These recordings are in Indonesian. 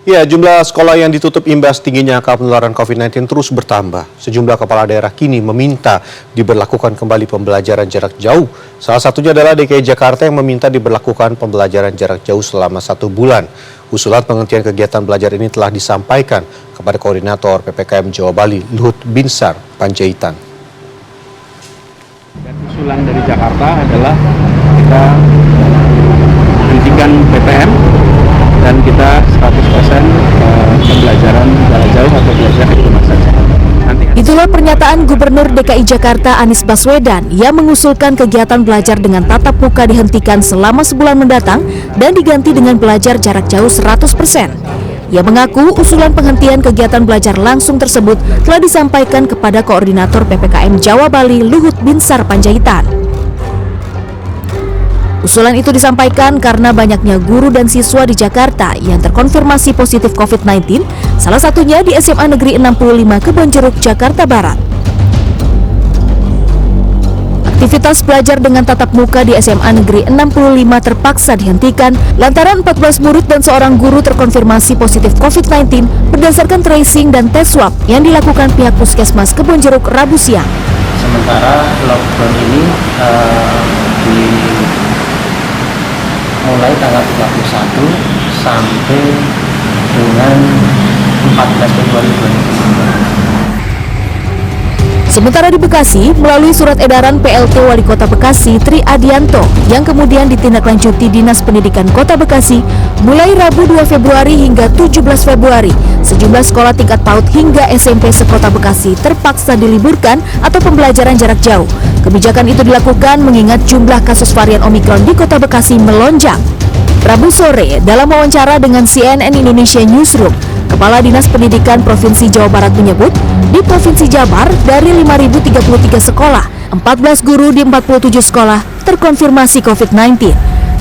Ya, jumlah sekolah yang ditutup imbas tingginya angka penularan COVID-19 terus bertambah. Sejumlah kepala daerah kini meminta diberlakukan kembali pembelajaran jarak jauh. Salah satunya adalah DKI Jakarta yang meminta diberlakukan pembelajaran jarak jauh selama 1 bulan. Usulan penghentian kegiatan belajar ini telah disampaikan kepada Koordinator PPKM Jawa Bali, Luhut Binsar Panjaitan. Dan usulan dari Jakarta adalah kita hentikan PPM dan kita 100% pembelajaran jarak jauh atau belajar di rumah saja. Itulah pernyataan Gubernur DKI Jakarta Anies Baswedan yang mengusulkan kegiatan belajar dengan tatap muka dihentikan selama sebulan mendatang dan diganti dengan belajar jarak jauh 100%. Ia mengaku usulan penghentian kegiatan belajar langsung tersebut telah disampaikan kepada Koordinator PPKM Jawa Bali Luhut Binsar Panjaitan. Usulan itu disampaikan karena banyaknya guru dan siswa di Jakarta yang terkonfirmasi positif COVID-19, salah satunya di SMA Negeri 65 Kebonjeruk, Jakarta Barat. Aktivitas belajar dengan tatap muka di SMA Negeri 65 terpaksa dihentikan lantaran 14 murid dan seorang guru terkonfirmasi positif COVID-19 berdasarkan tracing dan tes swab yang dilakukan pihak Puskesmas Kebonjeruk Rabu siang. Sementara lockdown ini mulai tanggal 31 sampai dengan 14 Februari 2020. Sementara di Bekasi, melalui surat edaran PLT Wali Kota Bekasi Tri Adianto yang kemudian ditindaklanjuti Dinas Pendidikan Kota Bekasi, mulai Rabu 2 Februari hingga 17 Februari, sejumlah sekolah tingkat PAUD hingga SMP sekota Bekasi terpaksa diliburkan atau pembelajaran jarak jauh. Kebijakan itu dilakukan mengingat jumlah kasus varian Omikron di Kota Bekasi melonjak. Rabu sore, dalam wawancara dengan CNN Indonesia Newsroom, Kepala Dinas Pendidikan Provinsi Jawa Barat menyebut, di Provinsi Jabar dari 5.033 sekolah, 14 guru di 47 sekolah terkonfirmasi COVID-19.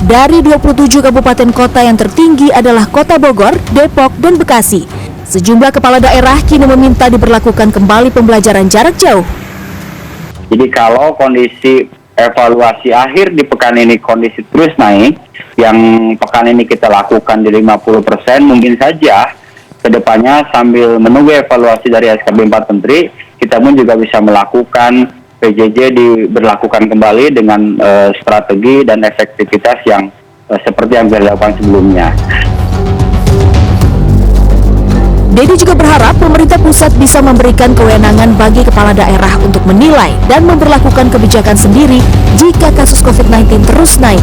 Dari 27 kabupaten kota yang tertinggi adalah Kota Bogor, Depok, dan Bekasi. Sejumlah kepala daerah kini meminta diberlakukan kembali pembelajaran jarak jauh. Jadi kalau kondisi evaluasi akhir di pekan ini kondisi terus naik, yang pekan ini kita lakukan di 50%, mungkin saja kedepannya sambil menunggu evaluasi dari SKB 4 Menteri, kita pun juga bisa melakukan PJJ diberlakukan kembali dengan strategi dan efektivitas yang seperti yang dilakukan sebelumnya. Dedi juga berharap pemerintah pusat bisa memberikan kewenangan bagi kepala daerah untuk menilai dan memberlakukan kebijakan sendiri jika kasus COVID-19 terus naik.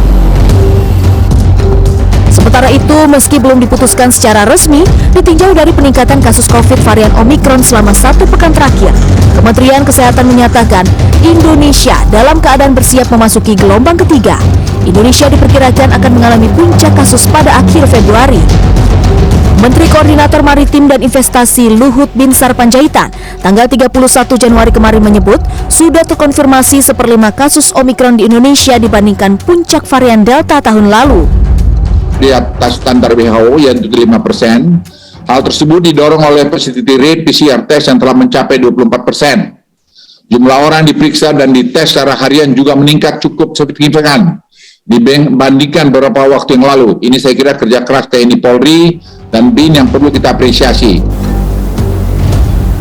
Sementara itu, meski belum diputuskan secara resmi, ditinjau dari peningkatan kasus COVID varian Omikron selama 1 pekan terakhir, Kementerian Kesehatan menyatakan Indonesia dalam keadaan bersiap memasuki gelombang ketiga. Indonesia diperkirakan akan mengalami puncak kasus pada akhir Februari. Menteri Koordinator Maritim dan Investasi Luhut Binsar Panjaitan tanggal 31 Januari kemarin menyebut sudah terkonfirmasi 1/5 kasus Omikron di Indonesia dibandingkan puncak varian Delta tahun lalu. Di atas standar WHO yang 75%. Hal tersebut didorong oleh positivity rate PCR test yang telah mencapai 24%. Jumlah orang diperiksa dan dites secara harian juga meningkat cukup signifikan dibandingkan beberapa waktu yang lalu. Ini saya kira kerja keras TNI Polri dan BIN yang perlu kita apresiasi.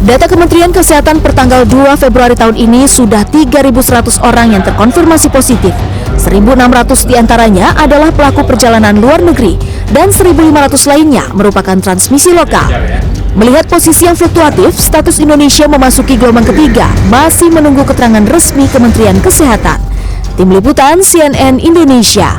Data Kementerian Kesehatan pertanggal 2 Februari tahun ini sudah 3.100 orang yang terkonfirmasi positif. 1.600 diantaranya adalah pelaku perjalanan luar negeri dan 1.500 lainnya merupakan transmisi lokal. Melihat posisi yang fluktuatif, status Indonesia memasuki gelombang ketiga masih menunggu keterangan resmi Kementerian Kesehatan. Tim Liputan CNN Indonesia.